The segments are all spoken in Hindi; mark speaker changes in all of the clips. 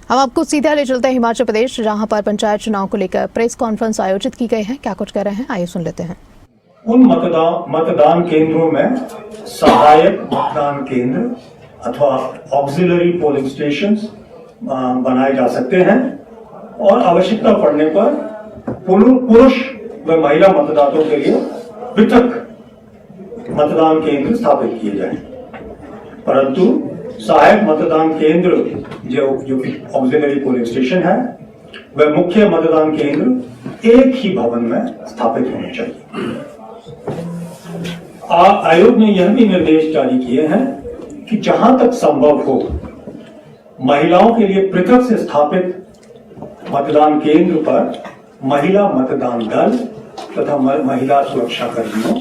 Speaker 1: हम आपको सीधा ले चलते हैं हिमाचल प्रदेश, जहां पर पंचायत चुनाव को लेकर प्रेस कॉन्फ्रेंस आयोजित की गई है। क्या कुछ कह रहे हैं, आइए सुन लेते हैं।
Speaker 2: उन मतदान केंद्रों में सहायक मतदान केंद्र अथवा ऑक्सिलरी पोलिंग स्टेशंस बनाए जा सकते हैं और आवश्यकता पड़ने पर पुरुष व महिला मतदाताओं के लिए पृथक मतदान केंद्र स्थापित किए जाएं। परंतु सहायक मतदान केंद्र जो कि ऑक्सिलरी पोलिंग स्टेशन है, वह मुख्य मतदान केंद्र एक ही भवन में स्थापित होने चाहिए। आयोग ने यह भी निर्देश जारी किए हैं कि जहां तक संभव हो महिलाओं के लिए पृथक से स्थापित मतदान केंद्र पर महिला मतदान दल तथा महिला सुरक्षा कर्मियों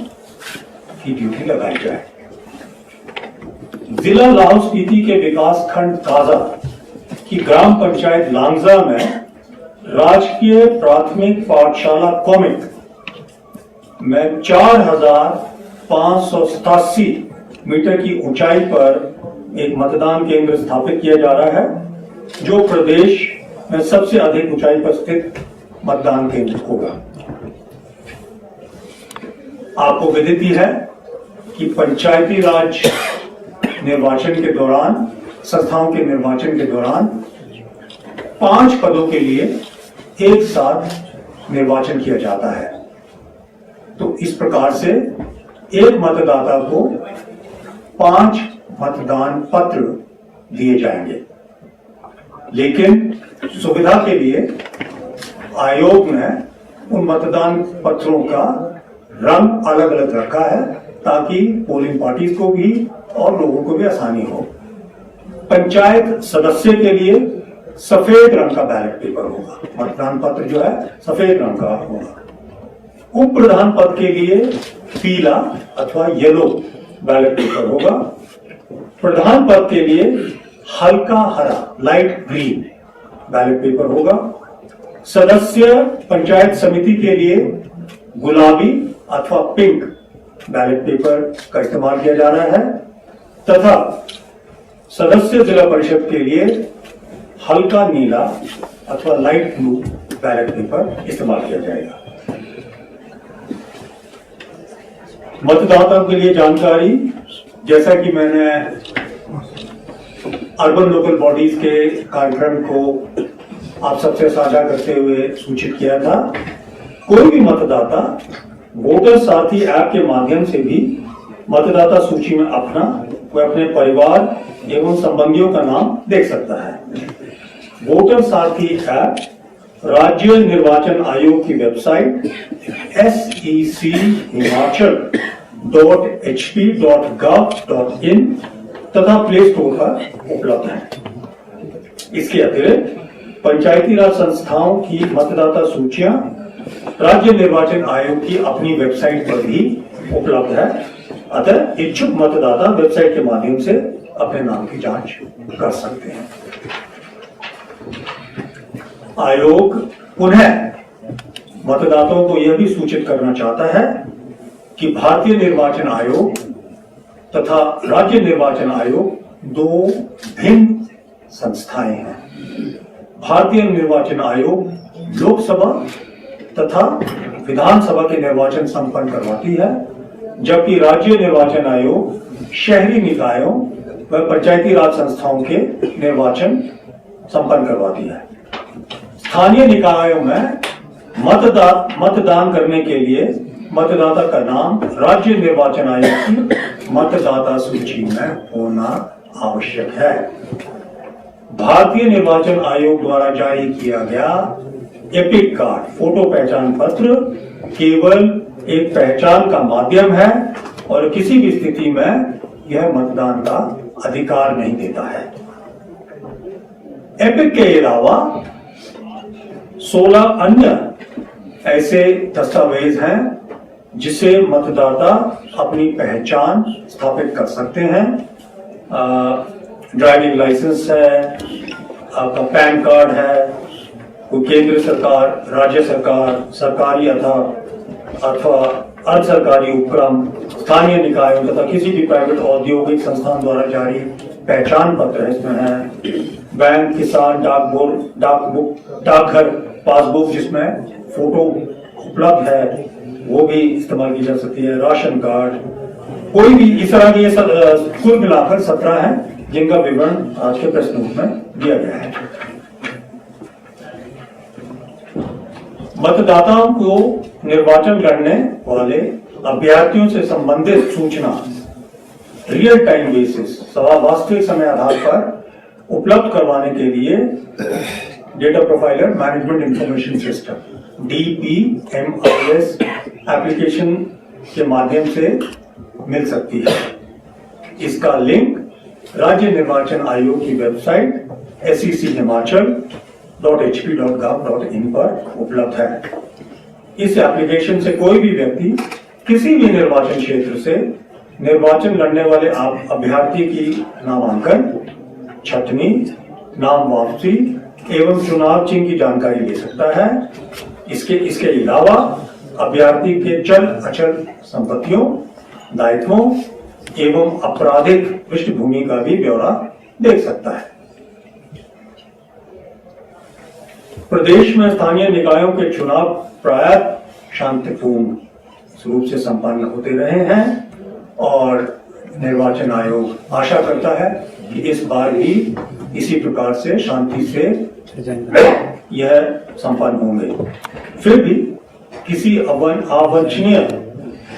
Speaker 2: की ड्यूटी लगाई जाए। जिला लाहौल स्पीति के विकास खंड काजा की ग्राम पंचायत लांगजा में राजकीय प्राथमिक पाठशाला कॉमिक में 4587 मीटर की ऊंचाई पर एक मतदान केंद्र स्थापित किया जा रहा है, जो प्रदेश में सबसे अधिक ऊंचाई पर स्थित मतदान केंद्र होगा। आपको विदित ही है कि पंचायती राज निर्वाचन के दौरान, संस्थाओं के निर्वाचन के दौरान 5 पदों के लिए एक साथ निर्वाचन किया जाता है। तो इस प्रकार से एक मतदाता को 5 मतदान पत्र दिए जाएंगे। लेकिन सुविधा के लिए आयोग ने उन मतदान पत्रों का रंग अलग अलग रखा है, ताकि पोलिंग पार्टीज को भी और लोगों को भी आसानी हो। पंचायत सदस्य के लिए सफेद रंग का बैलेट पेपर होगा, मतदान पत्र जो है सफेद रंग का होगा। उप प्रधान पद के लिए पीला अथवा येलो बैलेट पेपर होगा। प्रधान पद के लिए हल्का हरा लाइट ग्रीन बैलेट पेपर होगा। सदस्य पंचायत समिति के लिए गुलाबी अथवा पिंक बैलेट पेपर का इस्तेमाल किया जा रहा है तथा सदस्य जिला परिषद के लिए हल्का नीला अथवा लाइट ब्लू बैलेट पेपर इस्तेमाल किया जाएगा। मतदाताओं के लिए जानकारी, जैसा कि मैंने अर्बन लोकल बॉडीज के कार्यक्रम को आप सबसे साझा करते हुए सूचित किया था, कोई भी मतदाता वोटर साथी ऐप के माध्यम से भी मतदाता सूची में अपना व अपने परिवार एवं संबंधियों का नाम देख सकता है। वोटर साथी ऐप राज्य निर्वाचन आयोग की वेबसाइट sec.hp.gov.in तथा प्ले स्टोर पर उपलब्ध है। इसके अतिरिक्त पंचायती राज संस्थाओं की मतदाता सूचियां राज्य निर्वाचन आयोग की अपनी वेबसाइट पर भी उपलब्ध है। अतः इच्छुक मतदाता वेबसाइट के माध्यम से अपने नाम की जांच कर सकते हैं। आयोग पुनः मतदाताओं को यह भी सूचित करना चाहता है कि भारतीय निर्वाचन आयोग तथा राज्य निर्वाचन आयोग 2 भिन्न संस्थाएं हैं। भारतीय निर्वाचन आयोग लोकसभा तथा विधानसभा के निर्वाचन संपन्न करवाती है, जबकि राज्य निर्वाचन आयोग शहरी निकायों व पंचायती राज संस्थाओं के निर्वाचन संपन्न करवाती है। स्थानीय निकायों में मतदान करने के लिए मतदाता का नाम राज्य निर्वाचन आयोग की मतदाता सूची में होना आवश्यक है। भारतीय निर्वाचन आयोग द्वारा जारी किया गया एपिक कार्ड फोटो पहचान पत्र केवल एक पहचान का माध्यम है और किसी भी स्थिति में यह मतदान का अधिकार नहीं देता है। एपिक के अलावा 16 अन्य ऐसे दस्तावेज हैं जिसे मतदाता अपनी पहचान स्थापित कर सकते हैं। ड्राइविंग लाइसेंस है, आपका पैन कार्ड है, कोई केंद्र सरकार, राज्य सरकार, सरकारी अथवा अर्ध सरकारी उपक्रम, स्थानीय निकायों तथा किसी भी प्राइवेट औद्योगिक संस्थान द्वारा जारी पहचान पत्र इसमें है। बैंक, किसान, डाकघर पासबुक जिसमें फोटो उपलब्ध है वो भी इस्तेमाल की जा सकती है, राशन कार्ड, कोई भी इस तरह की कुल मिलाकर 17 हैं जिनका विवरण आज के प्रेस नोट में दिया गया है। मतदाताओं को निर्वाचन लड़ने वाले अभ्यर्थियों से संबंधित सूचना रियल टाइम बेसिस वास्तविक समय आधार पर उपलब्ध करवाने के लिए data profiler management information system DPMIS application के माध्यम से मिल सकती है। इसका लिंक राज्य निर्वाचन आयोग की वेबसाइट sec-himachal.hp.gov.in पर उपलब्ध है। इस एप्लीकेशन से कोई भी व्यक्ति किसी भी निर्वाचन क्षेत्र से निर्वाचन लड़ने वाले अभ्यर्थी की नामांकन, छटनी, नाम वापसी एवं चुनाव चिन्ह की जानकारी ले सकता है। इसके अलावा अभ्यर्थी के चल अचल संपत्तियों, दायित्वों एवं आपराधिक पृष्ठभूमि का भी ब्यौरा देख सकता है। प्रदेश में स्थानीय निकायों के चुनाव प्रायः शांतिपूर्ण रूप से संपन्न होते रहे हैं और निर्वाचन आयोग आशा करता है कि इस बार भी इसी प्रकार से शांति से यह संपन्न होंगे। फिर भी किसी अवांछनीय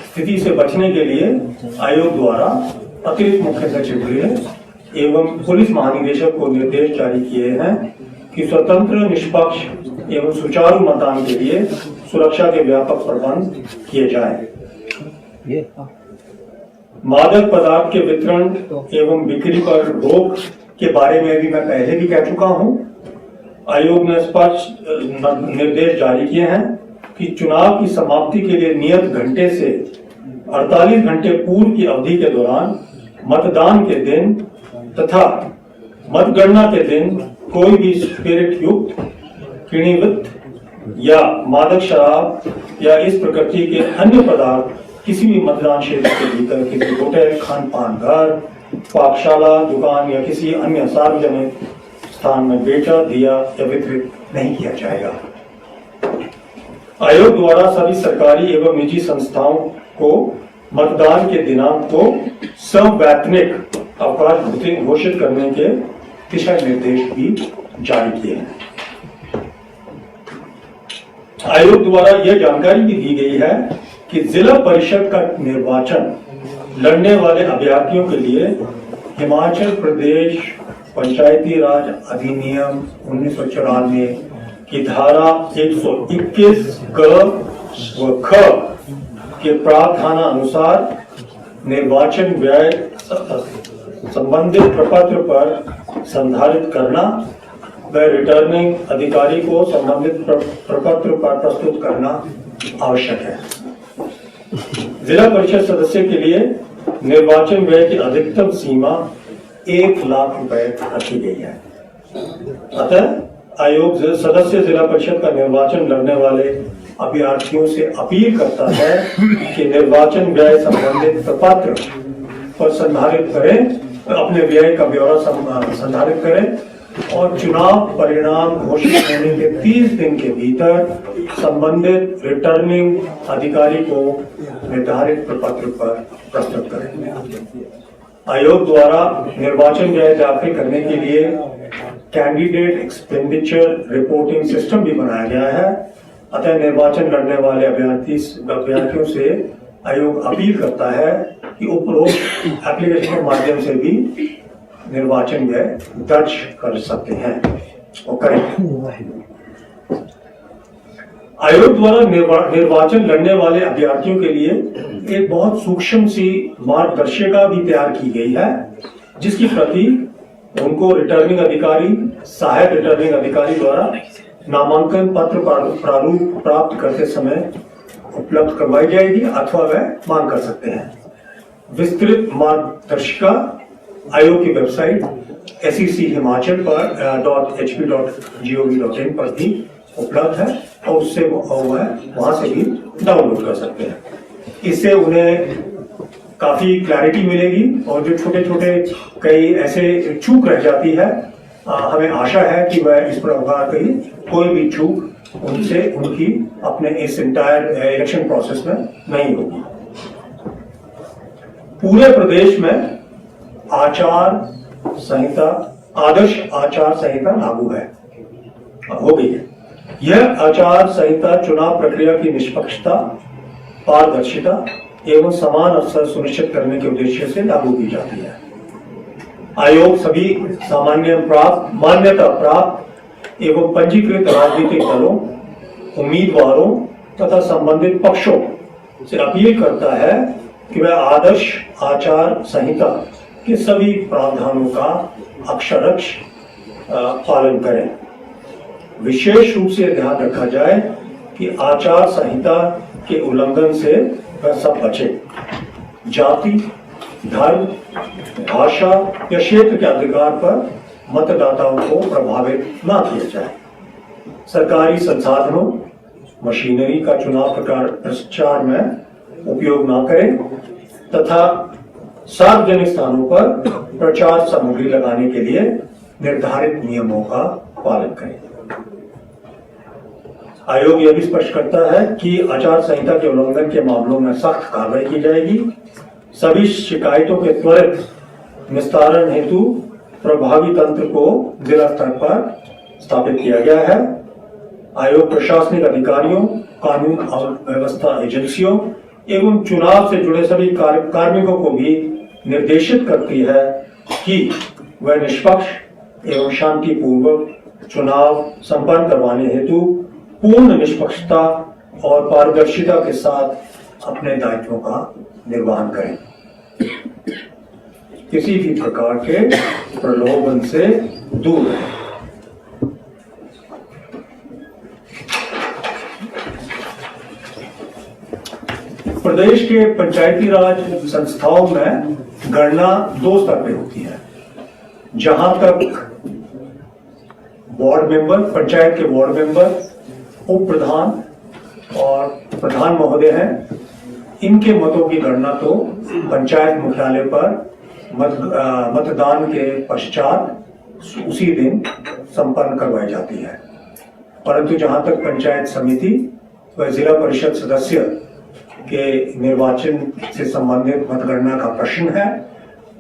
Speaker 2: स्थिति से बचने के लिए आयोग द्वारा अतिरिक्त मुख्य सचिव गृह एवं पुलिस महानिदेशक को निर्देश जारी किए हैं कि स्वतंत्र, निष्पक्ष एवं सुचारू मतदान के लिए सुरक्षा के व्यापक प्रबंध किए जाएं। मादक पदार्थ के वितरण एवं बिक्री पर रोक के बारे में भी मैं पहले भी कह चुका हूं। आयोग ने स्पष्ट निर्देश जारी किए हैं कि चुनाव की समाप्ति के लिए नियत घंटे से 48 घंटे पूर्व की अवधि के दौरान मतदान के दिन तथा मतगणना के दिन कोई भी स्पिरिट युक्त, किणीवित या मादक शराब या इस प्रकृति के अन्य पदार्थ किसी भी मतदान क्षेत्र के भीतर किसी होटल, खान पान घर, पाकशाला, दुकान या किसी अन्य सार्वजनिक स्थान में बेचा, दिया या वितरित नहीं किया जाएगा। आयोग द्वारा सभी सरकारी एवं निजी संस्थाओं को मतदान के दिनांक को संवैतनिक अवकाश घोषित करने के दिशा निर्देश भी जारी किए हैं। आयोग द्वारा यह जानकारी भी दी गई है कि जिला परिषद का निर्वाचन लड़ने वाले अभ्यर्थियों के लिए हिमाचल प्रदेश पंचायती राज अधिनियम 1994 की धारा 121 क व ख के प्रावधानानुसार निर्वाचन व्यय संबंधित प्रपत्र पर संधारित करना व रिटर्निंग अधिकारी को संबंधित प्रपत्र पर प्रस्तुत करना आवश्यक है। जिला परिषद सदस्य के लिए निर्वाचन व्यय की अधिकतम सीमा 1 लाख रुपए रखी गई है। अतः आयोग सदस्य जिला परिषद का निर्वाचन लड़ने वाले अभ्यर्थियों से अपील करता है कि निर्वाचन व्यय संबंधित प्रपत्र पर संधारित करें, अपने व्यय का ब्यौरा संधारित करें और चुनाव परिणाम घोषित होने के 30 दिन के भीतर संबंधित रिटर्निंग अधिकारी को निर्धारित प्रपत्र पर प्रस्तुत करें। आयोग द्वारा निर्वाचन व्यय दाखिल करने के लिए कैंडिडेट एक्सपेंडिचर रिपोर्टिंग सिस्टम भी बनाया गया है। अतः निर्वाचन लड़ने वाले अभ्यर्थियों से आयोग अपील करता है कि उपरोक्त एप्लीकेशन के माध्यम से भी निर्वाचन व्यय दर्ज कर सकते हैं और करें। आयोग द्वारा निर्वाचन लड़ने वाले अभ्यर्थियों के लिए एक बहुत सूक्ष्म सी मार्गदर्शिका भी तैयार की गई है, जिसकी प्रति उनको रिटर्निंग अधिकारी, सहायक रिटर्निंग अधिकारी द्वारा नामांकन पत्र प्रारूप प्राप्त करते समय उपलब्ध करवाई जाएगी अथवा वह मांग कर सकते हैं। विस्तृत मार्गदर्शिका आयोग की वेबसाइट sec-himachal पर .hp.gov.in पर भी उपलब्ध है और उससे वहां से भी डाउनलोड कर सकते हैं। इससे उन्हें काफी क्लैरिटी मिलेगी और जो छोटे छोटे कई ऐसे चूक रह जाती है हमें आशा है कि वह इस प्रकार की कोई भी चूक उनसे उनकी अपने इस इंटायर इलेक्शन प्रोसेस में नहीं होगी। पूरे प्रदेश में आदर्श आचार संहिता लागू हो गई है। यह आचार संहिता चुनाव प्रक्रिया की निष्पक्षता, पारदर्शिता एवं समान अवसर सुनिश्चित करने के उद्देश्य से लागू की जाती है। आयोग सभी मान्यता प्राप्त एवं पंजीकृत राजनीतिक दलों, उम्मीदवारों तथा संबंधित पक्षों से अपील करता है कि वह आदर्श आचार संहिता के सभी प्रावधानों का अक्षरश पालन करें। विशेष रूप से ध्यान रखा जाए कि आचार संहिता के उल्लंघन से वह सब बचे। जाति, धर्म, भाषा या क्षेत्र के अधिकार पर मतदाताओं को प्रभावित न किया जाए। सरकारी संसाधनों, मशीनरी का चुनाव प्रचार में उपयोग न करें तथा सार्वजनिक स्थानों पर प्रचार सामग्री लगाने के लिए निर्धारित नियमों का पालन करें। आयोग यह भी स्पष्ट करता है कि आचार संहिता के उल्लंघन के मामलों में सख्त कार्रवाई की जाएगी। सभी शिकायतों के त्वरित निस्तारण हेतु प्रभावी तंत्र को जिला स्तर पर स्थापित किया गया है। आयोग प्रशासनिक अधिकारियों, कानून और व्यवस्था एजेंसियों एवं चुनाव से जुड़े सभी कार्मिकों को भी निर्देशित करती है कि वह निष्पक्ष एवं शांतिपूर्वक चुनाव संपन्न करवाने हेतु पूर्ण निष्पक्षता और पारदर्शिता के साथ अपने दायित्वों का निर्वहन करें। किसी भी प्रकार के प्रलोभन से दूर रहें। प्रदेश के पंचायती राज संस्थाओं में गणना 2 स्तर पे होती है। जहां तक वार्ड मेंबर, पंचायत के वार्ड मेंबर, उप प्रधान और प्रधान महोदय हैं, इनके मतों की गणना तो पंचायत मुख्यालय पर मतदान के पश्चात उसी दिन संपन्न करवाई जाती है। परंतु जहां तक पंचायत समिति व जिला परिषद सदस्य के निर्वाचन से संबंधित मतगणना का प्रश्न है,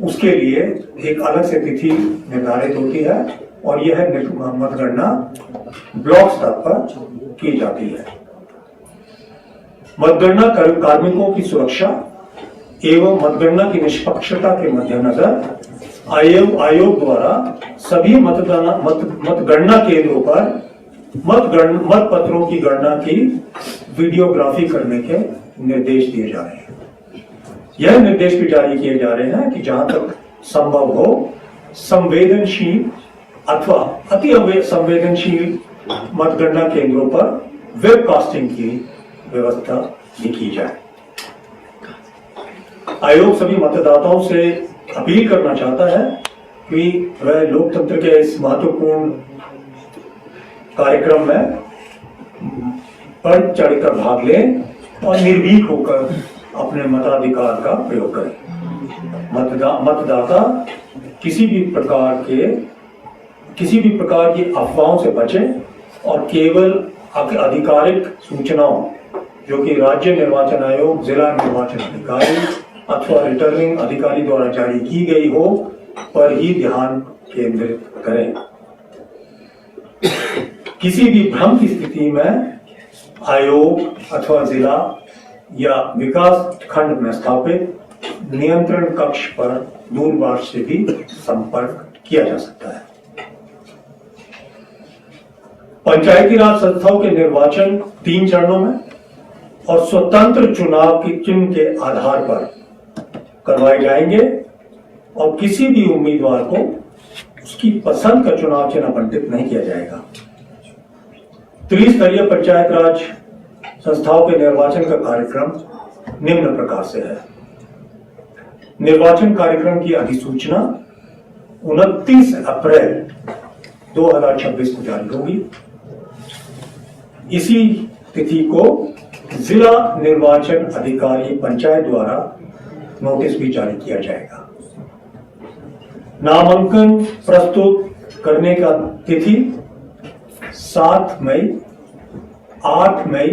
Speaker 2: उसके लिए एक अलग से तिथि निर्धारित होती है और यह मतगणना ब्लॉक स्तर पर की जाती है। मतगणना कार्मिकों की सुरक्षा एवं मतगणना की निष्पक्षता के मद्देनजर आयोग द्वारा सभी मतगणना केंद्रों पर मतपत्रों की गणना की वीडियोग्राफी करने के निर्देश दिए जा रहे हैं। यह निर्देश भी जारी किए जा रहे हैं कि जहां तक संभव हो संवेदनशील अथवा अति संवेदनशील मतगणना केंद्रों पर वेबकास्टिंग की व्यवस्था भी की जाए। आयोग सभी मतदाताओं से अपील करना चाहता है कि वह लोकतंत्र के इस महत्वपूर्ण कार्यक्रम में बढ़ चढ़कर भाग लें और निर्भीक होकर अपने मताधिकार का प्रयोग करें। मतदाता किसी भी प्रकार की अफवाहों से बचें और केवल आधिकारिक सूचनाओं जो कि राज्य निर्वाचन आयोग, जिला निर्वाचन अधिकारी अथवा रिटर्निंग अधिकारी द्वारा जारी की गई हो पर ही ध्यान केंद्रित करें। किसी भी भ्रम की स्थिति में आयोग अथवा जिला या विकास खंड में स्थापित नियंत्रण कक्ष पर दूरभाष से भी संपर्क किया जा सकता है। पंचायती राज संस्थाओं के निर्वाचन 3 चरणों में और स्वतंत्र चुनाव की चिन्ह के आधार पर करवाए जाएंगे और किसी भी उम्मीदवार को उसकी पसंद का चुनाव चिन्ह आवंटित नहीं किया जाएगा। त्रिस्तरीय पंचायत राज संस्थाओं के निर्वाचन का कार्यक्रम निम्न प्रकार से है। निर्वाचन कार्यक्रम की अधिसूचना 29 अप्रैल 2026 को जारी होगी। इसी तिथि को जिला निर्वाचन अधिकारी पंचायत द्वारा नोटिस भी जारी किया जाएगा। नामांकन प्रस्तुत करने का तिथि 7 मई, 8 मई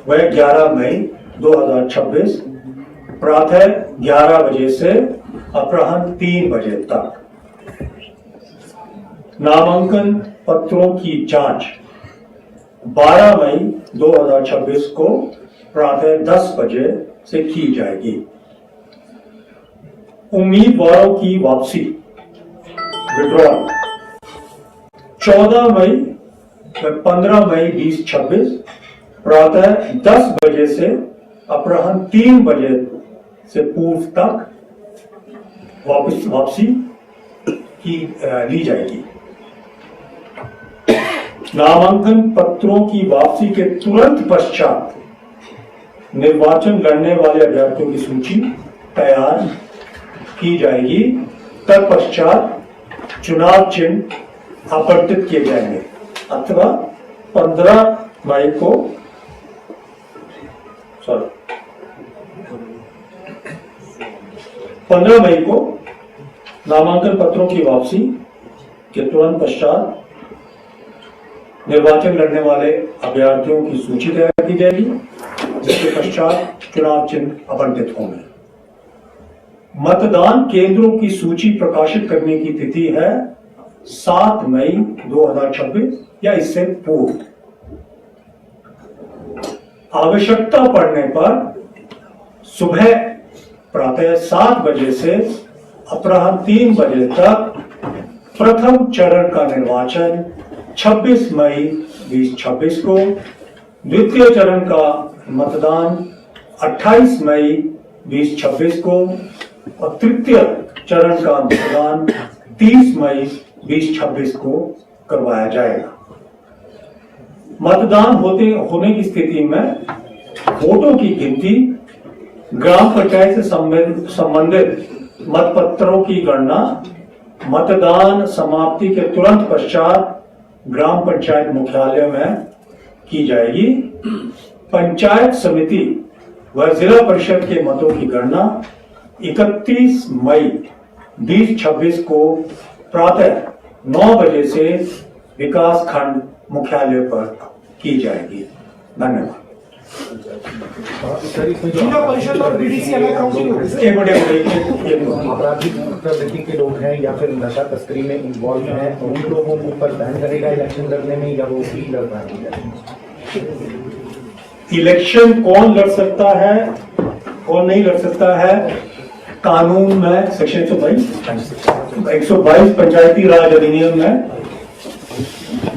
Speaker 2: व 11 मई 2026 प्रातः 11 बजे से अपराह्न 3 बजे तक। नामांकन पत्रों की जांच 12 मई 2026 को प्रातः 10 बजे से की जाएगी। उम्मीदवारों की वापसी विड्रॉल 14 मई व 15 मई 2026 प्रातः 10 बजे से अपराह्न 3 बजे से पूर्व तक वापसी की ली जाएगी। नामांकन पत्रों की वापसी के तुरंत पश्चात निर्वाचन लड़ने वाले अभ्यर्थियों की सूची तैयार की जाएगी। तत्पश्चात चुनाव चिन्ह आवंटित किए जाएंगे अथवा 15 मई को नामांकन पत्रों की वापसी के तुरंत पश्चात निर्वाचन लड़ने वाले अभ्यर्थियों की सूची तैयार की जाएगी, जिसके पश्चात चुनाव चिन्ह आवंटित होंगे। मतदान केंद्रों की सूची प्रकाशित करने की तिथि है 7 मई 2026 या इससे पूर्व। आवश्यकता पड़ने पर सुबह प्रातः 7 बजे से अपराह्न 3 बजे तक प्रथम चरण का निर्वाचन 26 मई 2026 को, द्वितीय चरण का मतदान 28 मई 2026 को और तृतीय चरण का मतदान 30 मई 2026 को करवाया जाएगा। मतदान होने की स्थिति में वोटों की गिनती, ग्राम पंचायत से संबंधित मतपत्रों की गणना मतदान समाप्ति के तुरंत पश्चात ग्राम पंचायत मुख्यालय में की जाएगी। पंचायत समिति व जिला परिषद के मतों की गणना 31 मई 2026 को प्रातः 9 बजे से विकास खंड मुख्यालय पर की जाएगी। धन्यवाद।
Speaker 3: जिला परिषद और बीडीसी अलग काउंसिल
Speaker 4: आपराधिक प्रवृत्ति के लोग हैं या फिर नशा तस्करी में इन्वॉल्व हैं, उन लोगों के ऊपर बैन करेगा इलेक्शन लड़ने में या वो भी लड़ पाएंगे?
Speaker 2: इलेक्शन कौन लड़ सकता है, कौन नहीं लड़ सकता है, कानून में सेक्शन 122 पंचायती राज अधिनियम में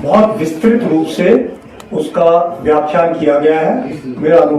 Speaker 2: बहुत विस्तृत रूप से उसका व्याख्यान किया गया है। मेरा अनुभव